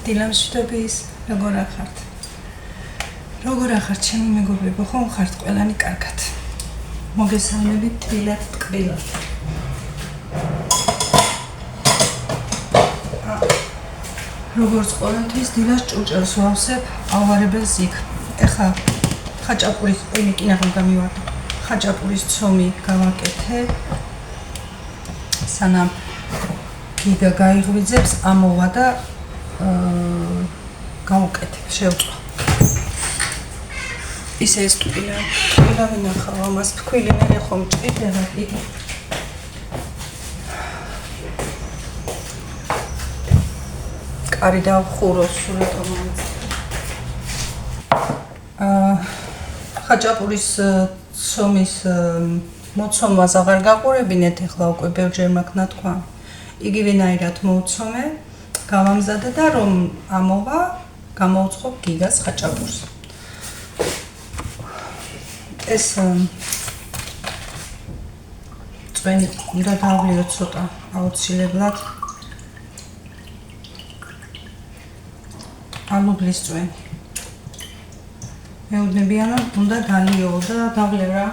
დილამშვიდობის, როგორ ახართ? როგორ ახართ, ჩემი მეგობრებო, ხომ ხართ ყველანი კარგად? მოგესალმებით თბილად ტკბილად. როგორც ყოველთვის დილას ჭურჭელს ვავსებ ავარებელს იქ. ეხლა ხაჭაპურის იმიკინაღამ გამივარდა. ხაჭაპურის ცომი გავაკეთე. სანამ გიგა გაიღვიძებს ამოვა და გავუკეთებ, შევწვა. ისე ეს ტკბილა ვინახავ ამას ფქვილი მე ხომ ჭირდება იგი. კარი დავხურო სულ თომაც. ხაჭაპურის ცომის მოცომას აღარ გაყურებინეთ, ეხლა უკვე ბევრჯერ მაქვს ნათქვა. იგივენაირად მოვცომე, გავამზადე და რომ ამოვა, გამოვწყობ გიგას ხაჭაპურს. ეს წვენი უნდა დავლიოთ ცოტა აუცილებლად. ალუბლის წვენი. მეუბნებიან რომ უნდა გალიო და დავლევ რა.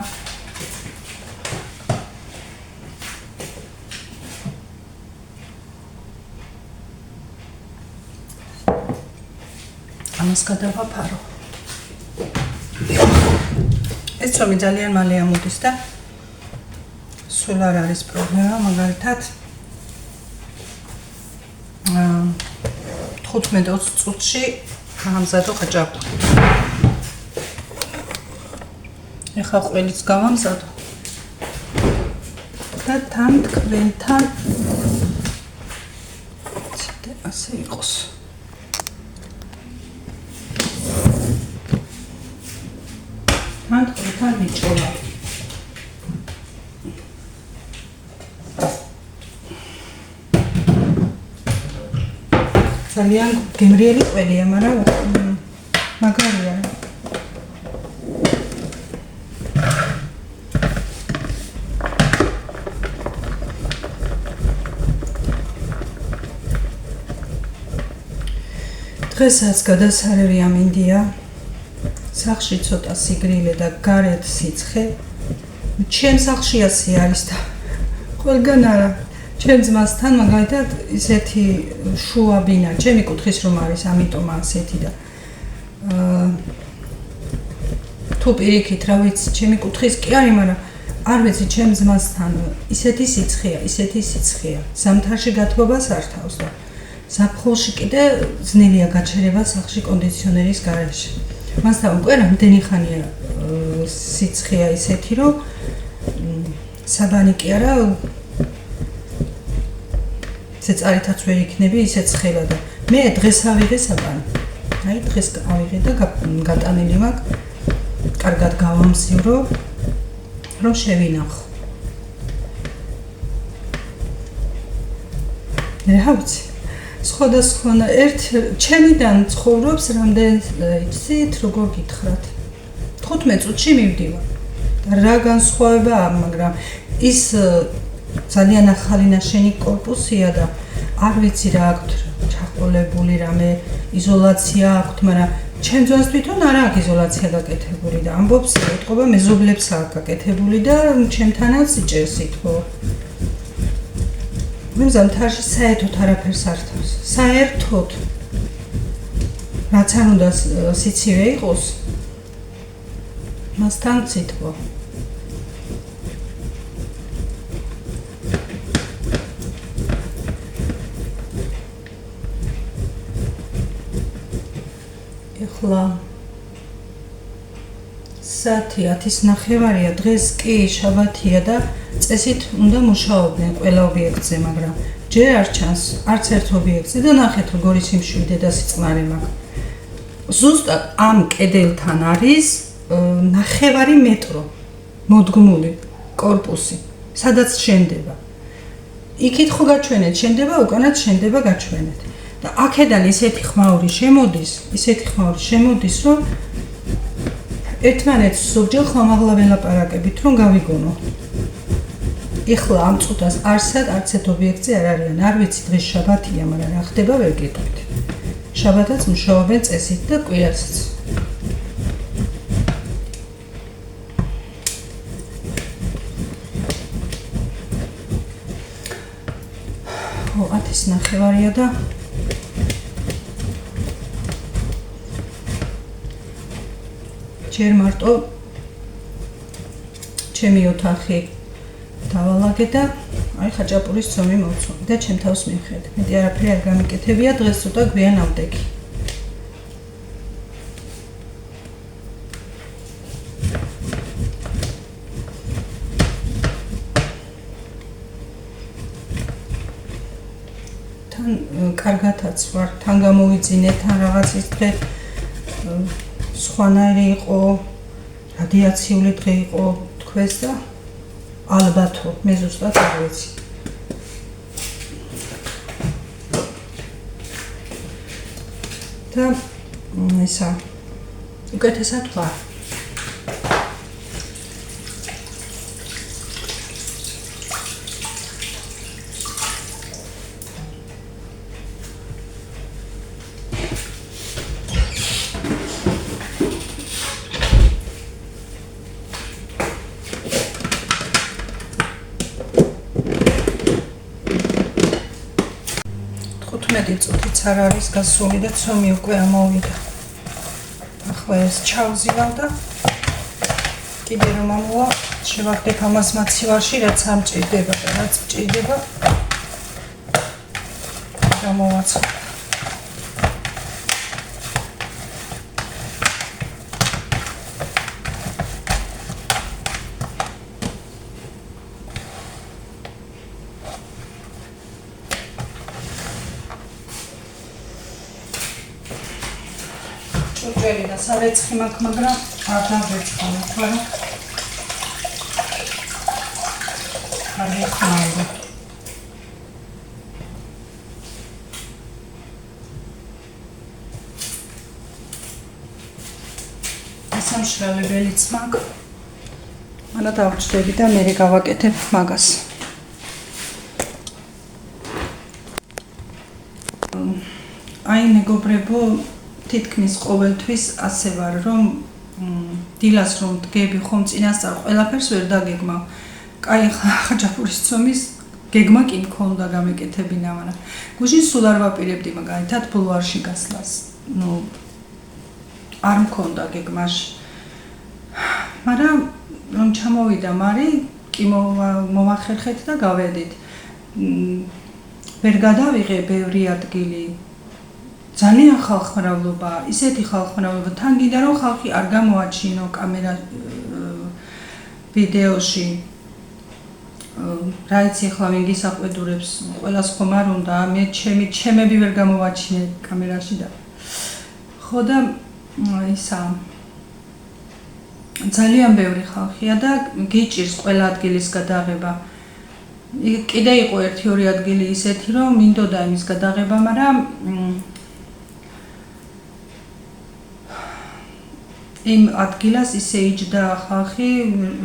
ამას გადავაფარო. ეს ცომი ძალიან მალე ამოდის და სულ არ არის პრობლემა, მაგალითად 15-20 წუთში გამზადო ხაჭაპური. ეხლა ყველიც გავამზადო და თან თქვენთან ასე იყოს. თან მიჭოლა. ძალიან გემრიელი ყველია, მაგრამ მაგარია. დღესაც გადასარევი ამინდია. სახში ცოტა სიგრილე და გარეთ სიცხე. ჩემ სახში ასე არის და ყველგან არა. ჩემ ძმასთან მაგალითად ისეთი შუა ბინა, ჩემი კუთხის რომ არის, ამიტომ ასეთი და თუ პირიქით რა ვიცი, ჩემი კუთხის კი არის, მაგრამ არ ვიცი ჩემ ძმასთან ისეთი სიცხეა. ზამთარში გათბობას არ თავს და ზაფხულში კიდე ძნელია გაჩერება სახში კონდიციონერის გარეშე. მასთან უკვე რამდენი ხანია სიცხეა ისეთი, რომ საბანი კი არა, წარითაც ვერ იქნები ისე ცხელა და მე დღეს ავიღე საბანი. აი დღეს ავიღე და გატანილი მაქვს. კარგად გავამსივრო, რომ შევინახო. რა ვიცი. სხვადასხვა ჩემიდან ცხოვრობს რამდენიც იცით, როგორ გითხრათ. 15 წუთში მივდივარ. და რა განსხვავებაა, მაგრამ ის ძალიან ახალი ნაშენი კორპუსია და არ ვიცი რა აქვთ, ჩაყოლებული რამე იზოლაცია აქვთ, მაგრამ ჩემ ძმას თვითონ არ აქვს იზოლაცია გაკეთებული და ამბობს, ეთყობა მეზობლებს აქვს გაკეთებული და ჩემთანაც იჭერს ითქო. მე ზამთარში საერთოდ არაფერს არ თავს. საერთოდ. რაც არ უნდა სიცივე იყოს, მასთან ციტყო. ეხლა საათი 10:30-ია, დღეს კი შაბათია და წესით უნდა მუშაობდნენ ყველა ობიექტზე, მაგრამ ჯერ არ ჩანს არც ერთ ობიექტზე და ნახეთ როგორი სიმშვიდე და სიწყნარე მაქვს. ზუსტად ამ კედელთან არის 9 მეტრო მოდგმული კორპუსი, სადაც შენდება. იქით ხო გაჩვენეთ, შენდება, უკანაც შენდება გაჩვენეთ. და აქედან ისეთი ხმაური შემოდის, რომ ერთმანეთს ზოგჯერ ხმამაღლა ველაპარაკებით, რომ გავიგონო. ეხლა ამ წუთას არც ერთ ობიექტზე არ არიან. არ ვიცი დღეს შაბათია, მაგრამ რა ხდება ვერ გეტყვით. შაბათაც მუშაობენ წესით და კვირაცაც. ათის ნახევარია და ჯერ მარტო ჩემი ოთახი დავალაგე და აი ხაჭაპურის ცომი მოვცომი და ჩემ თავს მივხედე. მეტი არაფერი არ გამიკეთებია, დღეს ცოტა გვიან ავდეგი. თან კარგათაც ვარ, თან გამოვიძინე, თან რაღაც ის დღე სხვანაირი იყო, რადიაციული დღე იყო თქვენს და ალბათო, მე ზუსტად არ ვიცი. და ისა უკეთესად ვარ. წუთიც არ არის გასული და ცომი უკვე ამოვიდა. ახლა ეს ჩავზილავ და კიდე რომ ამოვა, შევაგდებ ამას მაცივარში, რაც არ მჭირდება და რაც მჭირდება გამოვაცხადებ. ჭურჭელი და სარეცხი მაქვს, მაგრამ არ დავეწყალე, თორე არ ვიხმაურე. სამშრალებელიც მაქვს. მანა დავჭდები და მე გავაკეთებ მაგას. აი მეგობრებო, თითქმის ყოველთვის ასე ვარ, რომ დილას რომ დგები ხომ წინასწარ ყველაფერს ვერ დაგეგმავ. კაი ხაჭაპურის ცომის გეგმა კი მქონდა გამეკეთებინა, მაგრამ გუშინ სულ არ ვაპირებდი მაგალითად ბულვარში გასვლას. არ მქონდა გეგმაში. მაგრამ რომ ჩამოვიდა მარი, კი მოვახერხეთ და გავედით. ვერ გადავიღე ბევრი ადგილი. ძალიან ხალხმრავლობა, ისეთი ხალხმრავლობა, თან გინდა რომ ხალხი არ გამოაჩინო კამერა ვიდეოში. რა იცი ახლა ვინ გისაყვედურებს, ყველას ხომ არ უნდა, მე ჩემები ვერ გამოვაჩინე კამერაში და ხო და ისა ძალიან ბევრი ხალხია და გიჭირს ყველა ადგილის გადაღება. კიდე იყო 1-2 ადგილი ისეთი, რომ მინდოდა იმის გადაღება, მაგრამ იმ ადგილას ისე იჯდა ხალხი,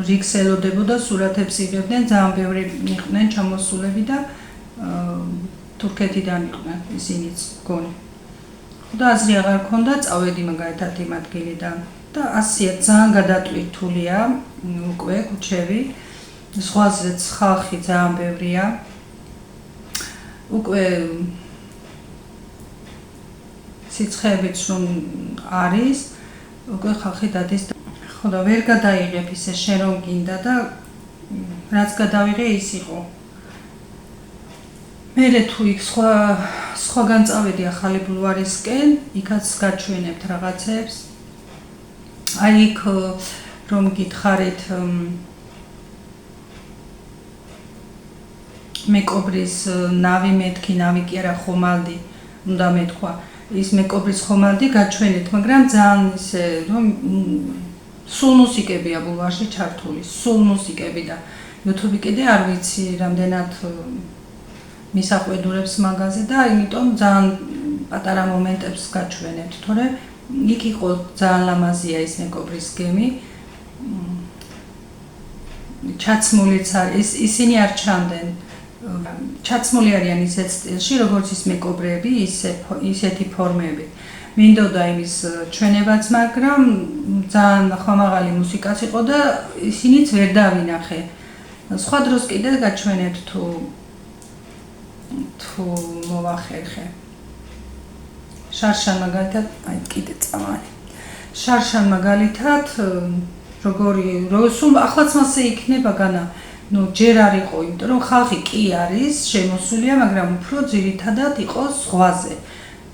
რიგს ელოდებოდა, სურათებს იღებდნენ, ძალიან ბევრი იყვნენ ჩამოსულები და თურქეთიდან იყვნენ ისინიც გონი. და აზრი აღარ მქონდა, წავედი მაგალითად იმ ადგილიდან და ასია ძალიან გადატვირთულია უკვე ქუჩები. ზღვაზეც ხალხი ძალიან ბევრია. უკვე სიცხეებიც რომ არის, უკვე ხალხი დადის. ხო და ვერ გადაიღებ ისე შენ რომ გინდა და რაც გადავიღე ის იყო. მერე თუ იქ სხვაგან წავედი ახალი ბულვარისკენ, იქაც გაჩვენებთ რაღაცებს. აი იქ რომ გითხარით მეკობრის ნავი მეთქი, ნავი კი არა ხომალდი, უნდა მეთქვა. ის მეკობრის ხომალდი გაჩვენეთ, მაგრამ ძალიან ისე რომ სულ მუსიკებია ბულვარში ჩართული, სულ მუსიკები და YouTube კიდე არ ვიცი რამდენად მისაყვედურებს მაგაზე და იმიტომ ძალიან პატარა მომენტებს გაჩვენებთ, თორემ იქ იყო ძალიან ლამაზია ის მეკობრის გემი. ჩაცმულიც არის, ისინი არ ჩანდნენ ჩაცმული არიან ისეთ სტილში, როგორც ის მეკობრეები, ისეთი ფორმები. მინდოდა იმის ჩვენებაც, მაგრამ ძალიან ხომაღალი მუსიკაც იყო და ისინიც ვერ დავინახე. სხვა დროს კიდე გაჩვენებთ თუ მოვახერხე. შარშან მაგალითად, აი კიდე წამალი. შარშან მაგალითად სულ ახლაც მასე იქნება განა, ჯერ არ იყო, იმიტომ რომ ხალხი კი არის შემოსულია, მაგრამ უფრო ძირითადად იყო ზღვაზე.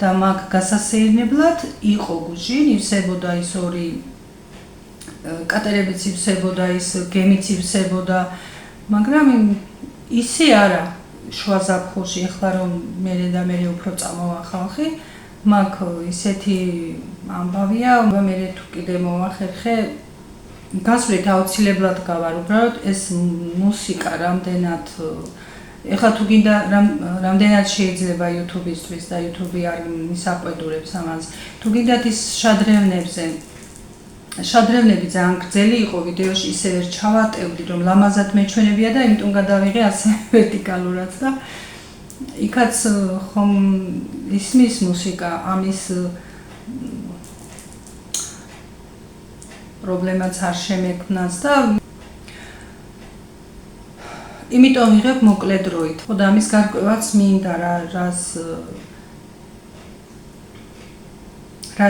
და მაგ გასასეირნებლად იყო გუჟი, ივსებოდა ის ორი კატერებიც ივსებოდა, ის გემიც ივსებოდა, მაგრამ ისე არა შუა ზაფხულში, ეხლა რომ მე უფრო წამოვა ხალხი, მაგ ისეთი ამბავია, მე თუ კიდე მოვახერხე, გასვლით აუცილებლად გავარ, უბრალოდ ეს მუსიკა რამდენად ეხლა თუ გინდა რამდენად შეიძლება YouTube-ისთვის და YouTube არ მისაყვედურებს ამას. თუ გინდათ ის შადრევნები ძალიან გრძელი იყო ვიდეოში, ისე ვერ ჩავატევდი, რომ ლამაზად მეჩვენებია და იმიტომ გადავიღე ასე ვერტიკალურად და იქაც ხომ ისმის მუსიკა ამის პრობლემაც არ შემექმნას და იმიტომ ვიღებ მოკლე დროით. ხო და ამის გარკვევაც მინდა რა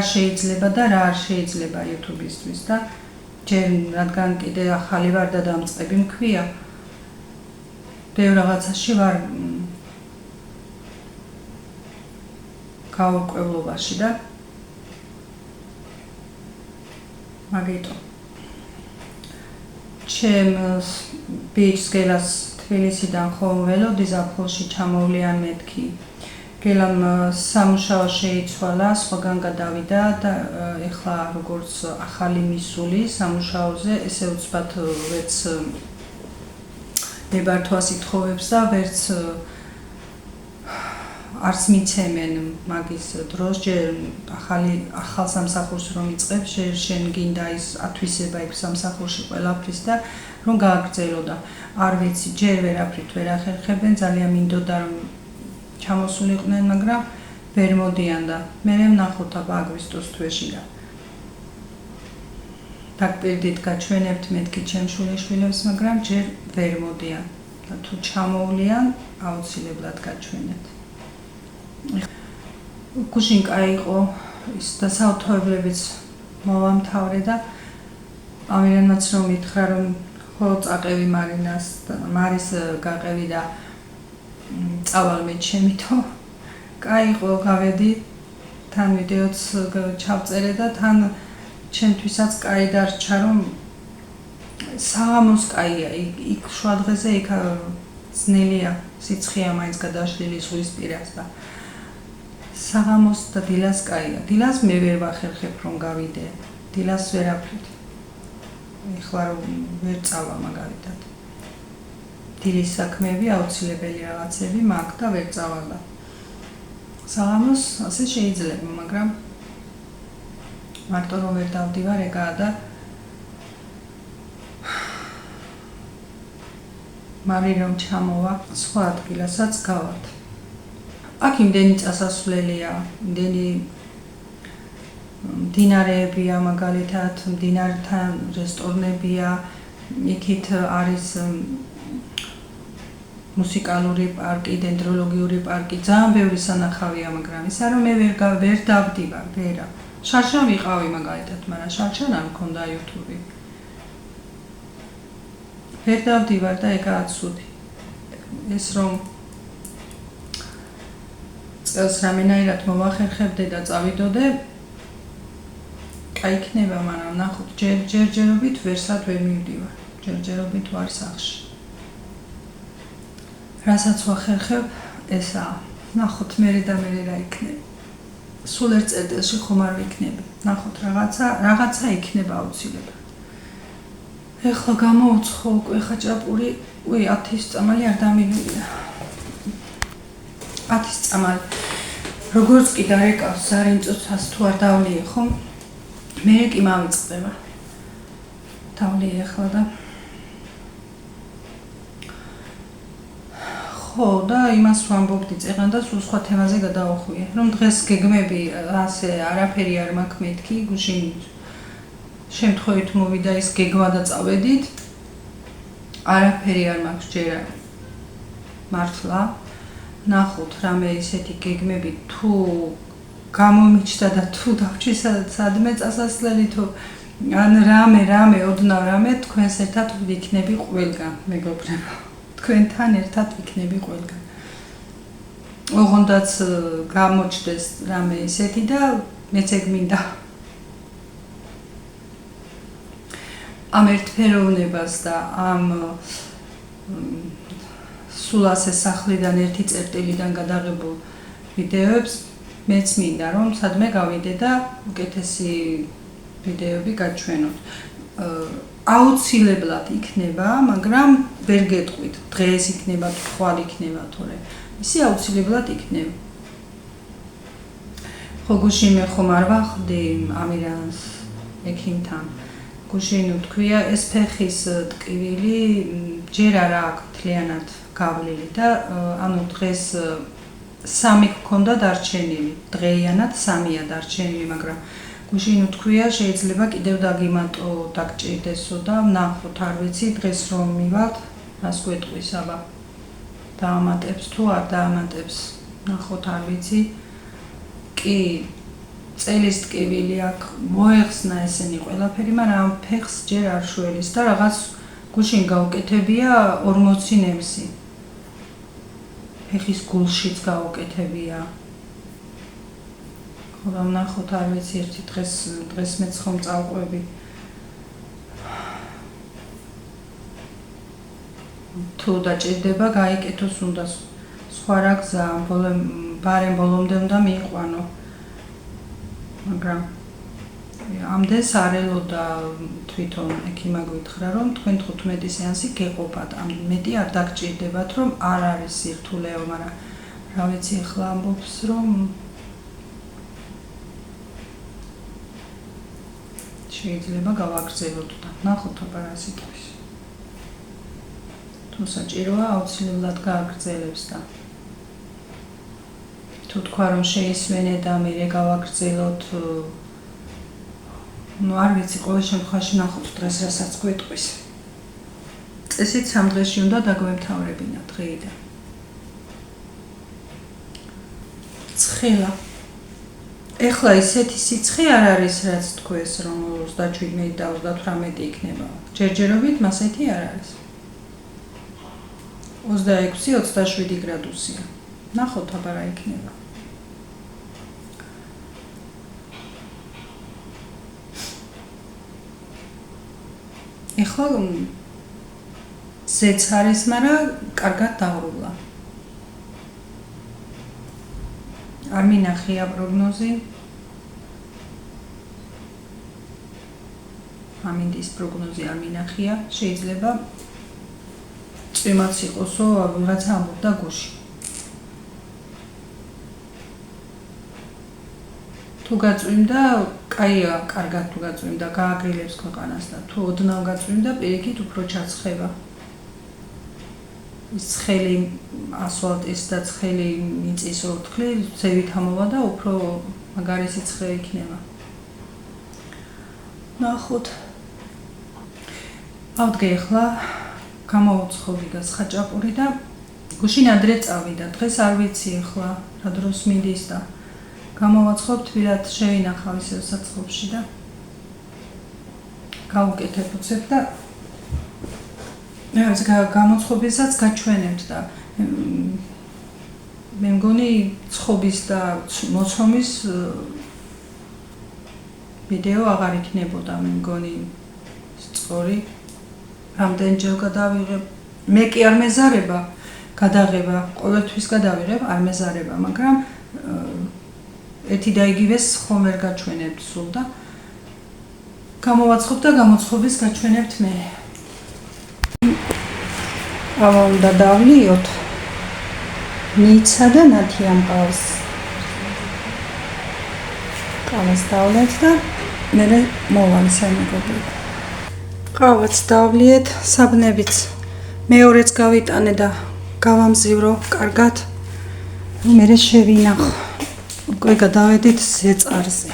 შეიძლება და რა არ შეიძლება YouTube-ისთვის და ჯერ რადგან კიდე ახალი ვარ და დამწყები მქვია. ბევრ რაღაცაში ვარ გაურკვევლობაში და მაგიტო ჩემს ბიჭს გელას თბილისიდან ხომ ველოდი ზაფხულში ჩამოვლიან მეთქი. გელამ სამუშაო შეიცვალა, სხვაგან გადავიდა და ეხლა როგორც ახალი მისული სამუშაოზე, ესე უცბად ვერც ნებართვას ითხოვებს და ვერც არც მიცემენ მაგის დროს, ჯერ ახალ სამსახურს რომ იწყებ, შენ გინდა ის ათვისება იქ სამსახურში ყველაფრის და რომ გააგრძელო და არ ვიცი, ჯერ ვერაფრით ვერ ახერხებენ, ძალიან მინდოდა რომ ჩამოსულიყვნენ, მაგრამ ვერ მოდიან და მე ვნახოთ აბა აგვისტოს თვეში და დაგპირდით გაჩვენებთ მეთქი ჩემ შვილიშვილებს, მაგრამ ჯერ ვერ მოდიან და თუ ჩამოვლიან, აუცილებლად გაჩვენებთ. გუშინკა იყო ის დასაუთოებლებიც მოვამთავრე და ამირანმაც რომ მითხრა რომ ხო წაყევი მარის გაყევი და წავალ მე ჩემითო კაი იყო გავედი თან ვიდეოც ჩავწერე და თან ჩემთვისაც კაი დარჩა რომ საღამოს კაია იქ შუა დღეზე იქ ძნელია სიცხეა მაინც გადაშლილი ზღვის პირას და საღამოს და დილას კაია. დილას მე ვერ ვახერხებ რომ გავიდე. დილას ვერაფრით. ეხლა რომ ვერ წავა მაგალითად. დილის საქმეები აუცილებელი რაღაცები მაქვს და ვერ წავალ. საღამოს ასე შეიძლება, მაგრამ მარტო რომ ვერ დავდივარ ეგაა და მალე რომ ჩამოვა სხვა ადგილასაც გავართ. აქ იმდენი წასასვლელია, იმდენი მდინარეებია მაგალითად, მდინარეთან რესტორნებია, იქით არის მუსიკალური პარკი, დენდროლოგიური პარკი, ძალიან ბევრი სანახავია, მაგრამ ისა რომ მე ვერ დავდივარ, ვერა. შარშან ვიყავი მაგალითად, მაგრამ შარშან არ მქონდა YouTube. ვერ დავდივარ და ეგაა ცუდი. ეს რომ წელს რამენაირად მოვახერხებდე და წავიდოდე, კაი იქნება, მაგრამ ნახოთ, ჯერჯერობით ვერსად ვერ მივდივარ. ჯერჯერობით ვარ სახლში. რასაც ვახერხებ, ესაა. ნახოთ, მერე რა იქნება. სულ ერთ წერტილში ხომ არ ვიქნები. ნახოთ, რაღაცა იქნება აუცილებლად. ეხლა გამოუცხო უკვე ხაჭაპური, 10 წამალი არ დამივიდა. 10 წამალი. როგორც კი დარეკავს ზარიმწუცას თუ არ დავლიე ხომ? მე კი მავიწყდება. დავლიე ახლა და ხო და იმას ვამბობდი წეგან და სულ სხვა თემაზე გადავახვიე რომ დღეს გეგმები ასე არაფერი არ მაქვს მეთქი გუშინ შემთხვევით მოვიდა ის გეგმა და წავედით არაფერი არ მაქვს ჯერ მართლა ნახოთ რამე ისეთი გეგმები თუ გამომიჩნდა და თუ დავჭი სადმე წასასვლელი თუ ან რამე ოდნავ რამე თქვენს ერთად ვიქნები ყველგან მეგობრებო თქვენთან ერთად ვიქნები ყველგან ოღონდაც გამოჩნდეს რამე ისეთი და მეც ეგ მინდა ამ ერთფეროვნებას და ამ სულ ასე სახლიდან ერთი წერტილიდან გადაღებულ ვიდეოებს მეც მინდა რომ სადმე გავიდე და უკეთესი ვიდეოები გაჩვენოთ აუცილებლად იქნება მაგრამ ვერ გეტყვით დღეს იქნება თუ ხვალ იქნება თორე ისი აუცილებლად იქნება ხო გუშინ მე ხომ არ ვახდი ამირანს ექიმთან გუშინ თქვია ეს ფეხის ტკივილი ჯერ არა აქვს მთლიანად გავლილი და ანუ დღეს 3 გქონდა დარჩენილი დღეიანად 3-ია დარჩენილი მაგრამ გუშინ თქვია შეიძლება კიდევ დაგიმატო დაგჭირდესო და ვნახოთ არ ვიცი დღეს რომ მივალთ რას გვეტყვის აბა დაამატებს თუ არ დაამატებს ვნახოთ არ ვიცი კი წელის ტკივილი აქვს მოეხსნა ესენი ყველაფერი მაგრამ ფეხს ჯერ არ შველის და რაღაც გუშინ გაუკეთებია 40 ნემსი ფეხის გულშიც გაუკეთებია ხო ვნახოთ არ ვიცი ერთი დღეს მეც ხომ წავყვები თუ დაჭირდება გაიკეთოს უნდა სხვა რა გზა ბარემ ბოლომდე უნდა მიიყვანო მაგრამ ამდენს არ ელოდა თვითონ ექიმა გითხრა რომ თქვენ 15 სეანსი გეყოფათ ამ მეტი არ დაგჭირდებათ რომ არ არის სირთულეო მაგრამ რა ვიცი ახლა ამბობს რომ შეიძლება გავაგრძელოთ და ნახოთ აბა რა სიტყვის თუ საჭიროა აუცილებლად გააგრძელებს და თუ თქვა რომ შეისვენე და მერე გავაგრძელოთ ну არ ვიცი ყოველ შემთხვევაში ნახოთ დღეს რასაც გვეტყვის წესით 3 დღეში უნდა დაგვემთავრებინა დღეიდან ცხელა ეხლა ისეთი სიცხე არ არის რაც თქვეს რომ 37 და 38 იქნება ჯერჯერობით მასეთი არ არის 26-27 გრადუსია ნახოთ აბა რა იქნება ეხლა ზეც არის მაგრამ კარგად დავრულა არ მინახია პროგნოზი ამინდის პროგნოზი არ მინახია შეიძლება წვიმაც იყოსო ვიღაცა ამბობდა გუში თუ გაწვიმდა კაია კარგად თუ გაწვიმდა გააგრილებს ქვეყანას და თუ ოდნავ გაწვიმდა პირიქით უფრო ჩაცხება ის ცხელი ასფალტის და ცხელი მიწის ორთქლი ზევით ამოვა და უფრო მაგარი სიცხე იქნება ნახოთ ავდგე ახლა გამოვუცხობი და ხაჭაპური და გუშინ ადრე წავიდა დღეს არ ვიცი ახლა რა დროს მიდის და გამოვაცხობ თბილად შევინახავ ისევ საცხობში და გავუკეთებ უცებ და მე გამოცხობისაც გაჩვენებთ და მე მგონი ცხობის და მოცომის ვიდეო აღარ იქნებოდა მე მგონი სწორი რამდენჯერ გადავიღებ მე კი არ მეზარება გადაღება ყოველთვის გადავიღებ არ მეზარება მაგრამ ერთი და იგივეს ხომ ვერ გაჩვენებთ სულ და გამოვაცხობ და გამოცხობის გაჩვენებთ მე ამა უნდა დავლიოთ ნიცა და ნათი ამ ყავს ყავას დავლიეთ და მერე მოვალ სამეგობრებო ყავაც დავლიეთ საბნებიც მეორეც გავიტანე და გავამზივრო კარგად. მე შევინახო. უკვე გადავედით ზეწარზე.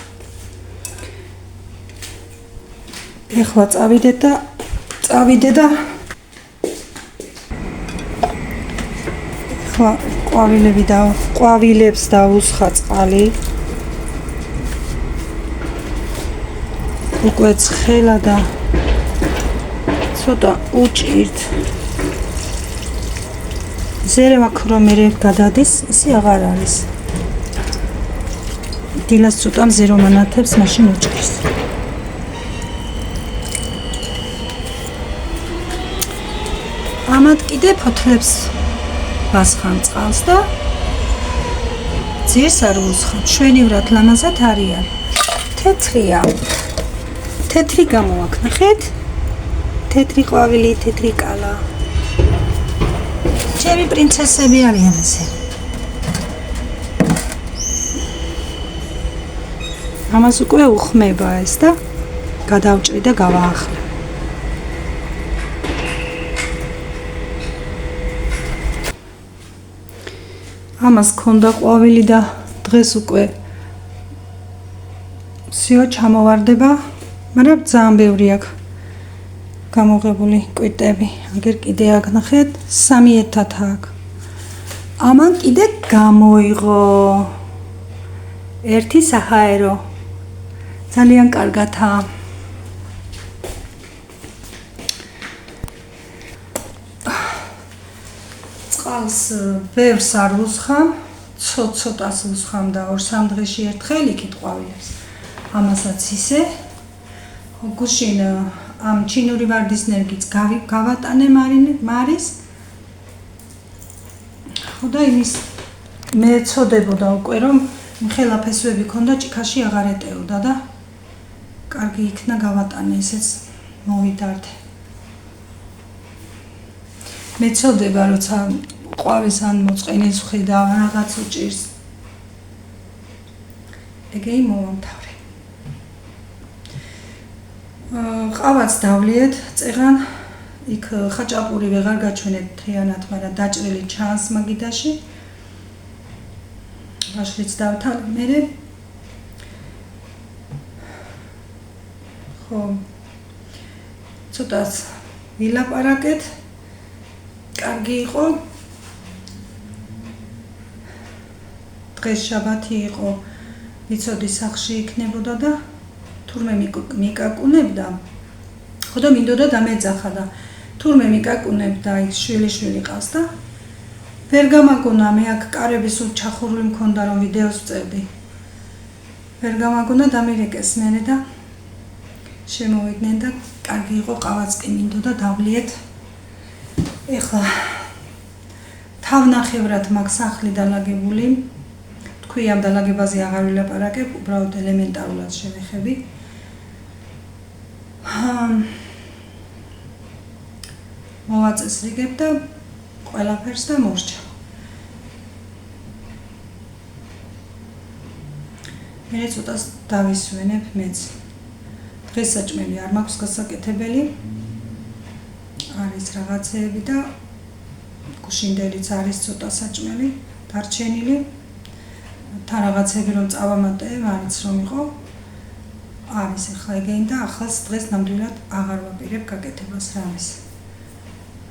ეხლა წავიდე და ეხლა ყვავილებს დავუსხა წყალი. უკვე ცხელა და ცოტა უჭირთ. ზერე მაქვს რომ მე გადადის, ისე აღარ არის. დილას ცოტა მზე რომ ანათებს, მაშინ უჭირს. ამათ კიდე ფოთლებს ვასხამ წყალს და ძირს არ ვუსხამ. შვენივრად ლამაზად არიან. თეთრია. თეთრი გამოაქვს, ნახეთ? თეთრი ყვავილი, თეთრი კალა. ჩემი პრინცესები არიან ესე. ამას უკვე უხმება ეს და გადავჭრი და გავაახლე. ამას ქონდა ყვავილი და დღეს უკვე всё ჩამოვარდება, მაგრამ ძალიან ბევრი აქვს გამოღებული კვირტები. აგერ კიდე აქ ნახეთ, 3 ერთად აქვს. ამან კიდე გამოიღო ერთი საჰაერო. ძალიან კარგათაა. წყალს ბევრს არ ვუსხამ, ცოტ-ცოტას ვუსხამ და 2-3 დღეში ერთხელ იქით ყვავილებს. ამასაც ისე. გუშინ ამ ჩინური ვარდის ნერგიც გავატანე მარის. ხო და იმის მე წოდებოდა უკვე რომ ხელა ფესვები ქონდა, ჭიქაში აღარ ეტეოდა და კარგი იქნა გავატანე, ესეც მოვიდარდე. მე წოდება როცა ყვავის ან მოწყენილს ვხედავ, რაღაც უჭირს. ეგეი მოვამთავრე. ყავაც დავლიეთ, წეღან იქ ხაჭაპური ვეღარ გაჩვენეთ მთლიანად, მაგრამ დაჭრილი ჩანს მაგიდაში. ვაშლიც დავთვალე მერე. ხო. ცოტას ვილაპარაკეთ. კარგი იყო. დღეს შაბათი იყო, ვიცოდი სახლში იქნებოდა და თურმე მიკაკუნებდა. ხო და მინდოდა დამეძახა და თურმე მიკაკუნებდა, ის შვილი ყავს და ვერ გამაგონა, მე აქ კარების უჩახურული მქონდა რომ ვიდეოს ვწერდი. ვერ გამაგონა დამირეკეს მერე და შემოვიდნენ და კარგი იყო, ყავაც კი მინდოდა დავლიეთ. ეხლა თავნახევრად მაქვს სახლი დალაგებული. თქვი ამ დალაგებაზე აღარ ვილაპარაკებ, უბრალოდ ელემენტარულად შევეხები. მოვაწესრიგებ და ყველაფერს და მორჩა. მე ცოტას დავისვენებ მეც. დღეს საჭმელი არ მაქვს გასაკეთებელი. არის რაღაცეები და გუშინდელიც არის ცოტა საჭმელი დარჩენილი. თან რაღაცები რომ წავამატე, არც რომ იყო. არის ახლა ეგეინ და ახალს დღეს ნამდვილად აღარ ვაპირებ გაკეთებას რამის.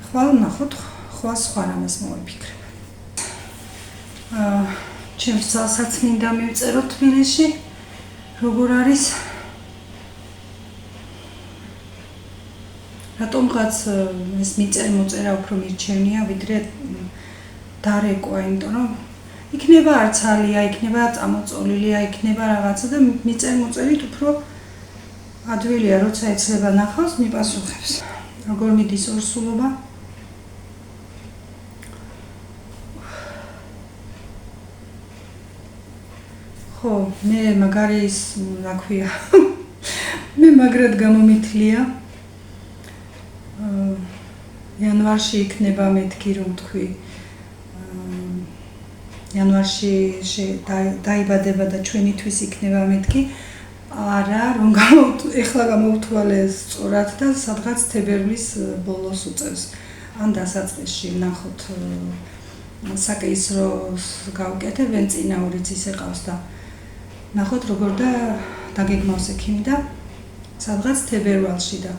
ხვალ ნახოთ, ხვალ სხვა რამეს მოვიფიქრებ. ჩემს ძალსაც მინდა მივწერო თბილისში. როგორ არის? რატომღაც ეს მოწერა უფრო მირჩევნია, ვიდრე დარეკვა, იმიტომ რომ იქნება არცალია, იქნება წამოწოლილია, იქნება რაღაცა და მოწერით უფრო ადვილია, როცა ეცლება ნახავს, მიპასუხებს. როგორ მიდის ორსულობა? ხო, მე მაგარი ის, რა ქვია, მე მაგრად გამომითლია. იანვარში იქნება მეთქი რომ თქვი. იანვარში დაიბადება და ჩვენთვის იქნება მეთქი. არა, რომ ეხლა გამოვთვალე სწორად და სადღაც თებერვლის ბოლოს უწევს. ან დასაწყისში ვნახოთ საკეისროს გავუკეთებ, ან წინა ორიც ისე ყავს და ნახოთ როგორ და დაგეგმავს ექიმი და სადღაც თებერვალში და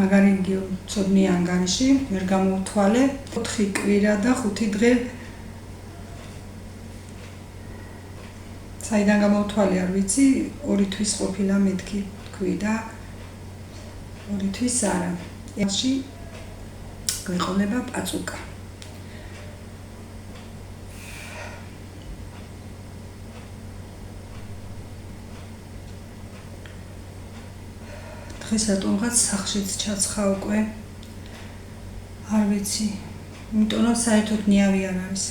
მაგარი ცოდნია ანგარიში ვერ გამოვთვალე 4 კვირა და 5 დღე საიდან გამოვთვალე არ ვიცი 2 თვის ყოფილა მეთქი თქვი და 2 თვის არა ეში გვეყოლება პაწუკა დღეს რატომღაც სახლშიც ჩაცხა უკვე არ ვიცი იმიტომ რომ საერთოდ ნიავი არ არის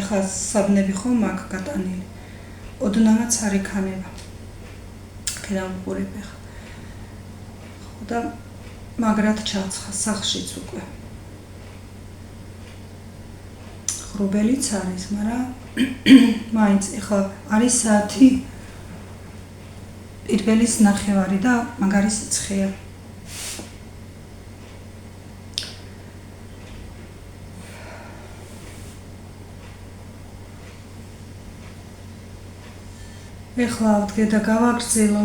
ეხლა საბნები ხომ აქ გატანილი ოდნავაც არ იქანება ქედან ვუყურებ ეხლა ხო და მაგრად ჩაცხა სახლშიც უკვე ხრობელიც არის მაგრამ მაინც ეხლა არის საათი პირველის 9:30 და მაგარი სიცხეა ეხლა ვდგე და გავაგრძელო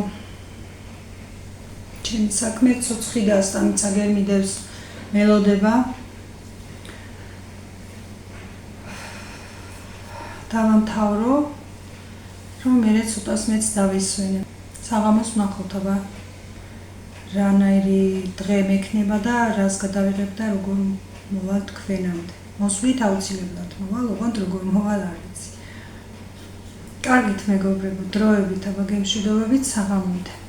ჩემი საქმე ცოცხი და სტამიცა გერმიდებს მელოდება დავამთავრო რომ მე ცოტას მეც დავისვენე საღამოს ვნახოთ აბა რანაირი დღე მექნება და რას გადავიღებ და როგორ მოვალ თქვენამდე მოსვლით აუცილებლად მოვალ ოღონდ როგორ მოვალ არ ვიცი კარგით მეგობრებო დროებით აბა გემშვიდობებით საღამომდე